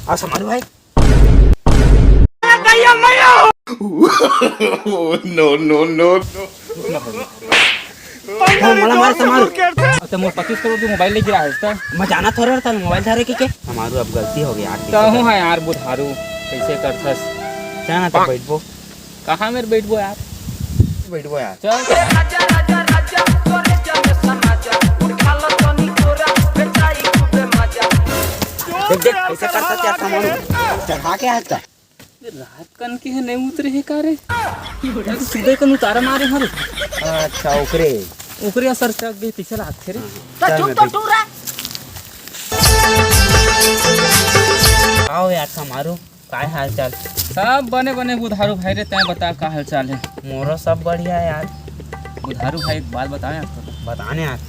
अच्छा मारू भाई नो नो नो मला मार समारू तो मोर 25 करोड़ की मोबाइल ले गिरा है तो मैं जाना थोड़ा था मोबाइल धारे के हमारू अब गलती हो गई यार कहूँ है यार बुधारू कैसे करथस जाना तो बैठबो कहाँ मेरे बैठबो यार चल देख देख कैसे करता क्या समारू चढ़ा के आता रात कन के है नहीं उतरे है का रे सुबह कन उतारा मारे हर अच्छा ओकरे असर चक गई पीछे रात थे रे आओ यार समारू काय हाल चाल सब बने बने बुधारू भाई रे तय बता का हाल चाल है मोरो सब बढ़िया है यार बुधारू भाई एक बात बताएं आपको बताने यार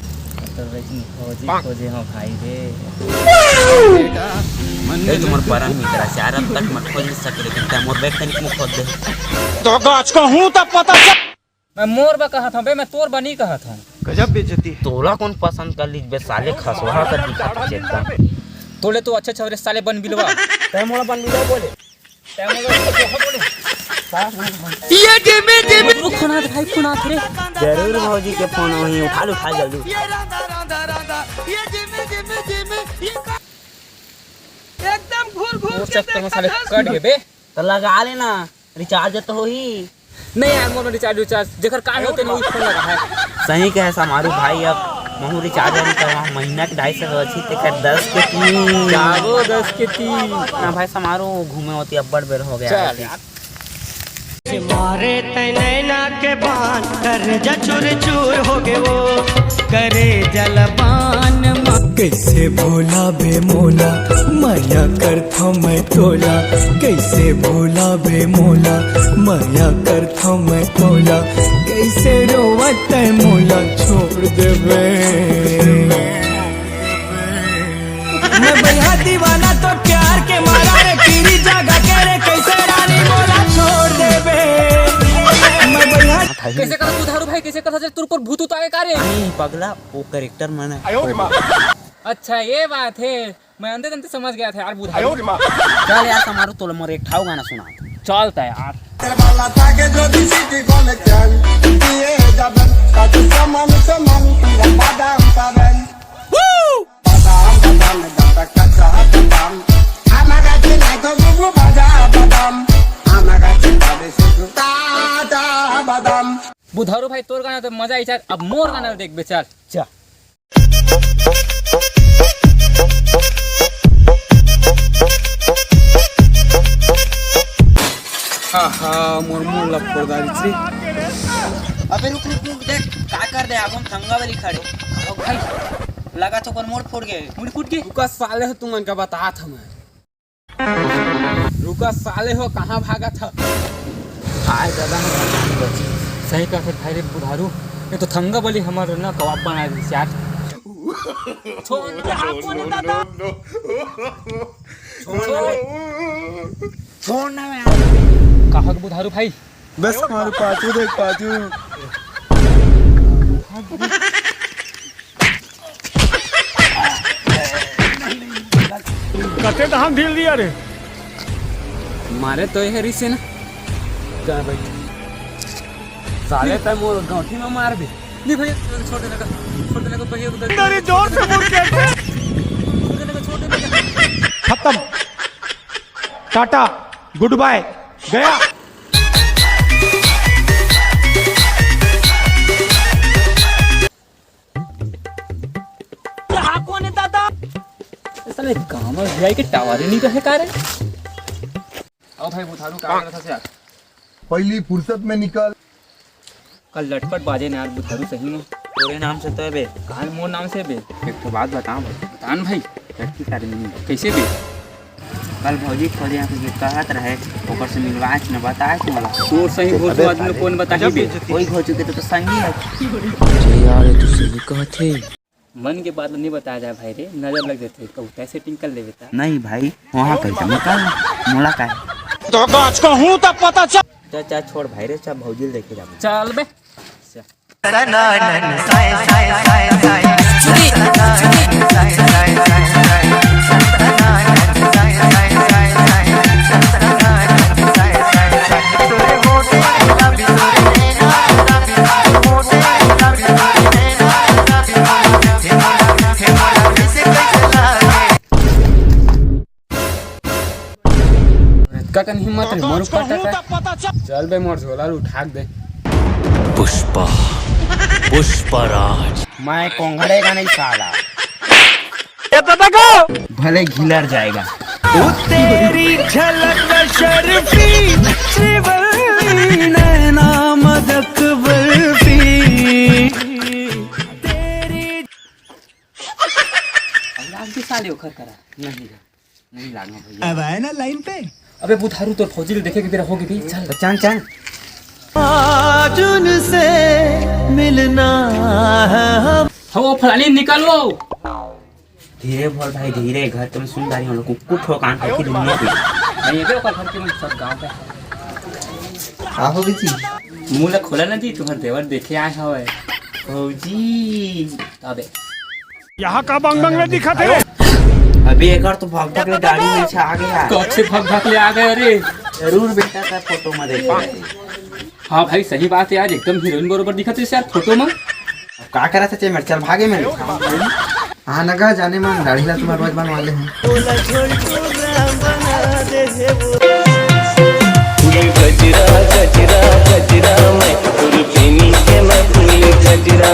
तो लेकिन खोजे हो भाई रे ए तुम्हार परम मित्र से यार अब तक मत खोज सके लेकिन ते मोर बैग तनिक मुख खोद दे तो गाछ का हूं तब पता चल मैं मोर बा कहा था बे मैं तोर बनी कहा था गजब बेइज्जती तोला कौन पसंद कर ली बे साले खसवा कर दिखा चेता तोले तो अच्छे छवरे साले बन बिलवा ते मोला बन बिलो बोले तय मोला तो बोले ये जेमे खुना भाई खुना रे जरूर भौजी के फोन वहीं उठा जल्दी एकदम घूर चक्कर में साले कट गए बे तो लगा लेना रिचार्ज तो हो ही नहीं यार मोर में रिचार्ज जेकर काम होते नहीं फोन लगा है सही कहे समारू भाई अब महू रिचार्ज नहीं करवा महीना के 250 अच्छी ते कर 10 के 3 जागो 10 के 3 ना भाई समारू घूमे होती अब बड़ बेर हो गया चल यार मारे तैना के बान कर चूर चूर हो गए वो करे जलबान कैसे भोला बे मोला माया करथा मैं तोला कैसे भोला बे मोला माया करथा मैं तोला कैसे रोवत मोला छोड़ देवे मैं भैया दीवाना तो प्यार के मारा रे कीरी जगह के रे कैसे रानी मोला छोड़ देवे मैं भैया कैसे कर बुधारू भाई कैसे कर तेरे ऊपर भूत उतारे का रे नहीं पगला वो कैरेक्टर माने अच्छा ये बात है मैं अंदर अंदर समझ गया था यार बुधारू चल यार समारू तो मोर एक ठाव गाना सुना चलता यार बुधारू भाई तोर गाना तो मजा आई चार अब मोर गाना देख बे चल चल आहा मोर मोर लपड़दारी छी अबे रुक देख का कर दे अब हम थंगा वाली खड़े अब भाई लगा तो पर मोड़ फूट गए मुड़ी फूट गई रुका साले हो तुम का बता था मैं रुका साले हो कहां भागा था हाय दादा सही का फिर भाई रे बुधारू ये तो थंगा वाली हमारे ना कबाब बना दी यार छोड़ना मैं कहा बुधारू भाई बस हमारे पाचू देख पाचू कते तो हम ढील दिया रे मारे तो ये रिसे ना क्या बैठ साले तय मोर गौठी में मार दे नहीं भैया छोड़ देने का भैया उधर तेरी जोर से मुड़ के छोड़ देने का खत्म टाटा गुड बाय गया कौन है दादा साले गांव में वीआई के टावर ही नहीं तो है कार आओ भाई बुधारू का रहा था यार पहली फुर्सत में निकल कल लटपट बाजे ने यार बुधारू सही में तोरे नाम से तो है बे काल मोर नाम से बे एक तो बात बताऊं भाई बतान भाई लड़की कर नहीं कैसे बे कल भौजी खोजे यहाँ पे कहत रहे ओकर से मिलवाए न बताए कि मला तोर सही भोज आदमी कौन बताही बे कोई खोजू के तो संगी है यार तू सही कहथे मन के बात नहीं बताया जाए भाई रे नजर लग जाते कहू कैसे टिंकल ले बेटा नहीं भाई वहाँ कैसे निकाल मोला का तो गाछ का हूं तब पता चल चाचा छोड़ भाई रे सब भौजी लेके जा चल बे साय इतका कन हिम्मत है मोर ऊपर टका चल बे मोर झोला उठा दे पुष्पा पुष्पराज मैं कोंघड़ेगा नहीं साला भले घिलर जाएगा। तेरी झलक शर्फी श्रीवल्ली नैना मदक बर्फी तेरी आगे साले ओखर करा नहीं लागना भैया। अब आए ना लाइन पे। अबे बुधारू तो फौजी देखे कि तेरा होगी भी चल चल चल आज उनसे मिलना है हम। वो फलानी निकालो धीरे बोल भाई धीरे, घर तुम सुन रही हो कुकुर ठोकान की दुनिया की नहीं है ओकर घर के सब गांव का आहो जी मुंह ला खोला ना जी तुम्हारे देवर देखे आए हवे फौजी। अबे यहाँ का बंग बंग में दिखा थे। अभी एक बार तो भाग भाग गाड़ी में से आ गया। कब से भग भग ले आ गए अरे जरूर बेटा का फोटो में देखा। हाँ भाई सही बात है यार एकदम हीरोइन बरोबर दिखत है यार फोटो में। का करा था चल चल भागे में हाँ नगा जाने में दाढ़ी ला तुम्हारे रोज बनवा ले हैं। गजरा गजरा गजरा मैं फूल पीनी के मैं फूल गजरा